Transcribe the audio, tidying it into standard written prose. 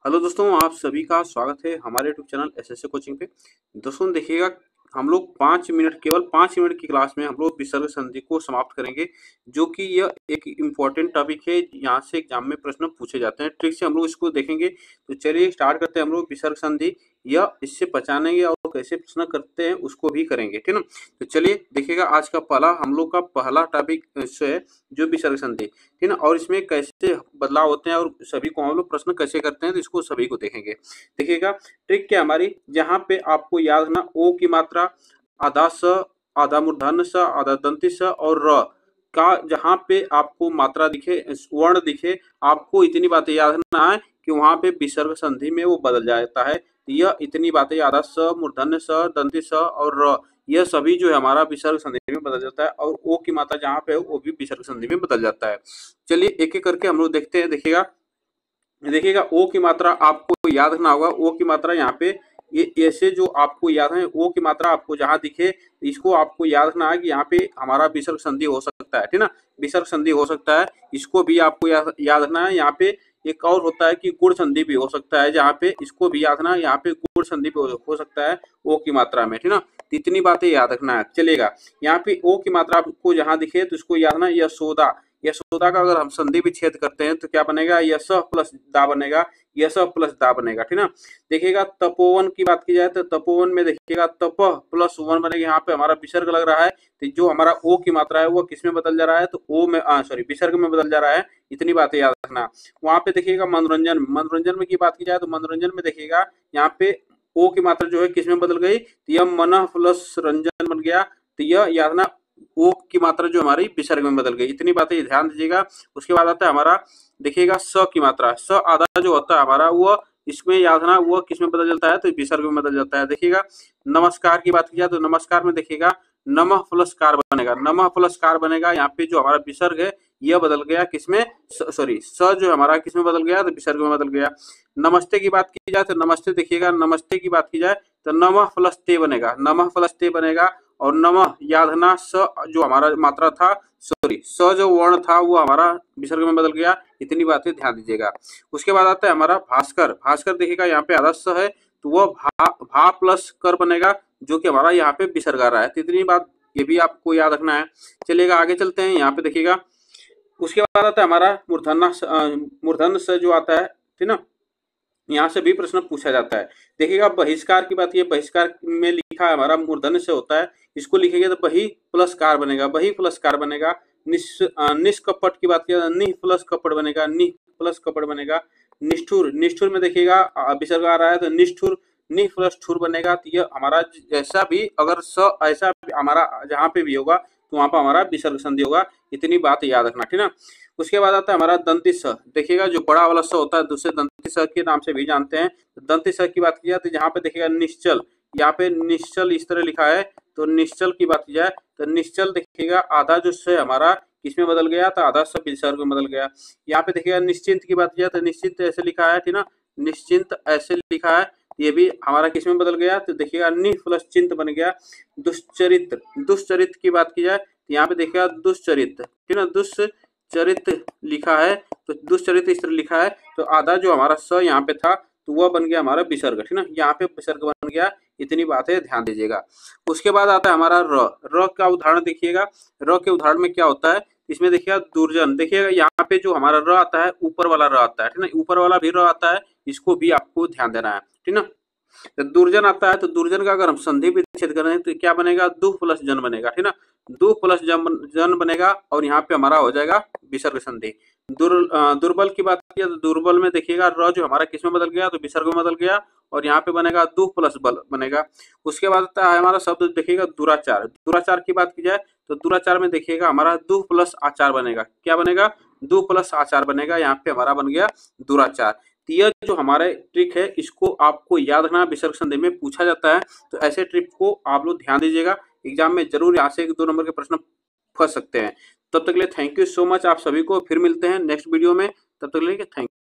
Hello दोस्तों, आप सभी का स्वागत है हमारे यूट्यूब चैनल एसएससी कोचिंग पे। दोस्तों देखिएगा, हम लोग 5 मिनट केवल 5 मिनट की क्लास में हम लोग विसर्ग संधि को समाप्त करेंगे, जो कि यह एक इम्पॉर्टेंट टॉपिक है। यहाँ से एग्जाम में प्रश्न पूछे जाते हैं, ट्रिक से हम लोग इसको देखेंगे। तो चलिए स्टार्ट करते हैं हम लोग विसर्ग संधि, या इससे पहचानेंगे और कैसे प्रश्न करते हैं उसको भी करेंगे, ठीक ना। तो चलिए देखिएगा, आज का हम लोग का पहला टॉपिक है जो विसर्ग संधि, ठीक ना। और इसमें कैसे बदलाव होते हैं और सभी को हम लोग प्रश्न कैसे करते हैं, तो इसको सभी को देखेंगे। देखिएगा ट्रिक क्या हमारी, जहाँ पे आपको याद रखना ओ की मात्रा आधा स, आधा मूर्धन्य स, आधा दंती स और र का जहाँ पे आपको मात्रा दिखे, वर्ण दिखे, आपको इतनी बातें याद रखना है कि वहां पे विसर्ग संधि में वो बदल जाता है। यह इतनी बातें आधा स, मूर्धन्य स, दंती स और र, यह सभी जो है हमारा विसर्ग संधि में बदल जाता है। और ओ की मात्रा जहाँ पे वो भी विसर्ग संधि में बदल जाता है। चलिए एक एक करके हम लोग देखते हैं। देखिएगा ओ की मात्रा आपको याद रखना होगा। ओ की मात्रा यहाँ पे ये ऐसे जो आपको याद है, ओ की मात्रा आपको जहां दिखे इसको आपको याद रखना है कि यहाँ पे हमारा विसर्ग संधि हो सकता है, ठीक ना। विसर्ग संधि हो सकता है, इसको भी आपको याद रखना है। यहाँ पे एक और होता है कि गुण संधि भी हो सकता है, जहाँ पे इसको भी याद रखना है। यहाँ पे गुण संधि भी हो सकता है ओ की मात्रा में, ठीक ना। इतनी बातें याद रखना है, चलेगा। यहाँ पे ओ की मात्रा आपको जहां दिखे तो इसको याद रखना है। यशोदा, यशोदा का अगर हम संधि विच्छेद करते हैं तो क्या बनेगा, यश प्लस दा बनेगा, यश प्लस दा बनेगा, ठीक ना। देखिएगा तपोवन की बात की जाए तो तपोवन में देखिएगा तप प्लस वन बनेगा। यहाँ पे हमारा विसर्ग लग रहा है, तो जो हमारा ओ की मात्रा है वो किस में बदल जा रहा है, तो ओ में विसर्ग में बदल जा रहा है। इतनी बातें याद रखना। वहां पे देखिएगा मनोरंजन, मनोरंजन में की बात की जाए तो मनोरंजन में देखिएगा यहाँ पे ओ की मात्रा जो है किस में बदल गई, तो यह मन प्लस रंजन बन गया। तो यह याद रखना, ओ की मात्रा जो हमारी विसर्ग में बदल गई। इतनी बातें ध्यान दीजिएगा। उसके बाद आता है हमारा, देखिएगा स की मात्रा, स आधा जो होता है हमारा वो इसमें याद रखना वो किस में बदल जाता है, तो विसर्ग में बदल जाता है। देखिएगा नमस्कार की बात की जाए तो नमस्कार में देखिएगा नमः प्लस कार बनेगा, नमः प्लस कार बनेगा। यहाँ पे जो हमारा विसर्ग है यह बदल गया किसमें, सॉरी स जो हमारा किसमें बदल गया, तो विसर्ग में बदल गया। नमस्ते की बात की जाए तो नमस्ते देखिएगा, नमस्ते की बात की जाए तो नमः प्लस ते बनेगा, नमः प्लस ते बनेगा। और नमः याद रखना, स जो हमारा मात्रा था, सॉरी स जो वर्ण था वो हमारा विसर्ग में बदल गया। इतनी बातें ध्यान दीजिएगा। उसके बाद आता है हमारा भास्कर, भास्कर देखिएगा यहाँ पे आधा स है तो वो भा प्लस कर बनेगा, जो कि हमारा यहाँ पे विसर्ग आ रहा है। तो इतनी बात ये भी आपको याद रखना है। चलिएगा आगे चलते हैं। यहाँ पे देखिएगा उसके बाद आता है हमारा मूर्धन्य स जो आता है, ठीक ना। यहाँ से भी प्रश्न पूछा जाता है। देखिएगा बहिष्कार की बात, ये बहिष्कार में लिखा है हमारा मूर्धन्य से होता है, इसको लिखेंगे तो बही प्लस कार बनेगा, बही प्लस कार बनेगा। निष्कपट की बात किया नि प्लस कपट बनेगा, नि प्लस कपट बनेगा। निष्ठुर, निष्ठुर में देखिएगा विसर्ग आ रहा है तो निष्ठुर नि प्लस ठुर बनेगा। तो ये हमारा जैसा भी अगर स ऐसा हमारा जहाँ पे भी होगा तो वहां पर हमारा विसर्ग संधि होगा। इतनी बात याद रखना, ठीक ना। उसके बाद आता है हमारा दंती स, देखिएगा जो बड़ा वाला स होता है दूसरे दंती स के नाम से भी जानते हैं। दंती स की बात की जाए तो यहाँ पे देखिएगा निश्चल, यहाँ पे निश्चल इस तरह लिखा है। तो निश्चल की बात की जाए तो निश्चल देखिएगा आधा जो स हमारा किसमें बदल गया, तो आधा स विसर्ग में बदल गया। यहाँ पे देखिएगा निश्चिंत की बात की जाए तो निश्चिंत ऐसे लिखा है, ठीक ना, निश्चिंत ऐसे लिखा है। ये भी हमारा किसमें बदल गया, तो देखिएगा नि प्लस चिंत बन गया। दुष्चरित्र, दुष्चरित्र की बात की जाए तो यहाँ पे देखिएगा दुष्चरित्र, ठीक ना, दुष्चरित्र लिखा है। तो दुष्चरित्र इस तरह लिखा है, तो आधा जो हमारा स यहाँ पे था तो वह बन गया हमारा विसर्ग, ठीक ना, यहाँ पे विसर्ग बन गया। इतनी बातें ध्यान दीजिएगा। उसके बाद आता है हमारा र, र का उदाहरण देखिएगा। र के उदाहरण में क्या होता है, इसमें देखिएगा दुर्जन, देखिएगा यहाँ पे जो हमारा र आता है ऊपर वाला र आता है, ठीक ना, ऊपर वाला भी र आता है, इसको भी आपको ध्यान देना है, ठीक ना। तो दुर्जन आता है तो दुर्जन का अगर हम संधि विच्छेद करें तो क्या बनेगा, दु प्लस जन बनेगा, ठीक ना, दु प्लस जन बनेगा। और यहाँ पे हमारा हो जाएगा विसर्ग संधि। दुर्बल की बात की तो दुर्बल में देखिएगा र जो हमारा किस में बदल गया, तो विसर्ग में बदल गया। और यहाँ पे बनेगा दु प्लस बल बनेगा। उसके बाद आता है हमारा शब्द देखिएगा दुराचार, दुराचार की बात की जाए तो दुराचार में देखिएगा हमारा दु प्लस आचार बनेगा। क्या बनेगा, दु प्लस आचार बनेगा। यहाँ पे हमारा बन गया दुराचार। तो यह जो हमारे ट्रिक है इसको आपको याद रखना, विसर्ग संधि में पूछा जाता है। तो ऐसे ट्रिक को आप लोग ध्यान दीजिएगा, एग्जाम में जरूर यहाँ से 1-2 नंबर के प्रश्न फंस सकते हैं। तब तक के लिए थैंक यू सो मच आप सभी को। फिर मिलते हैं नेक्स्ट वीडियो में, तब तक के लिए थैंक यू।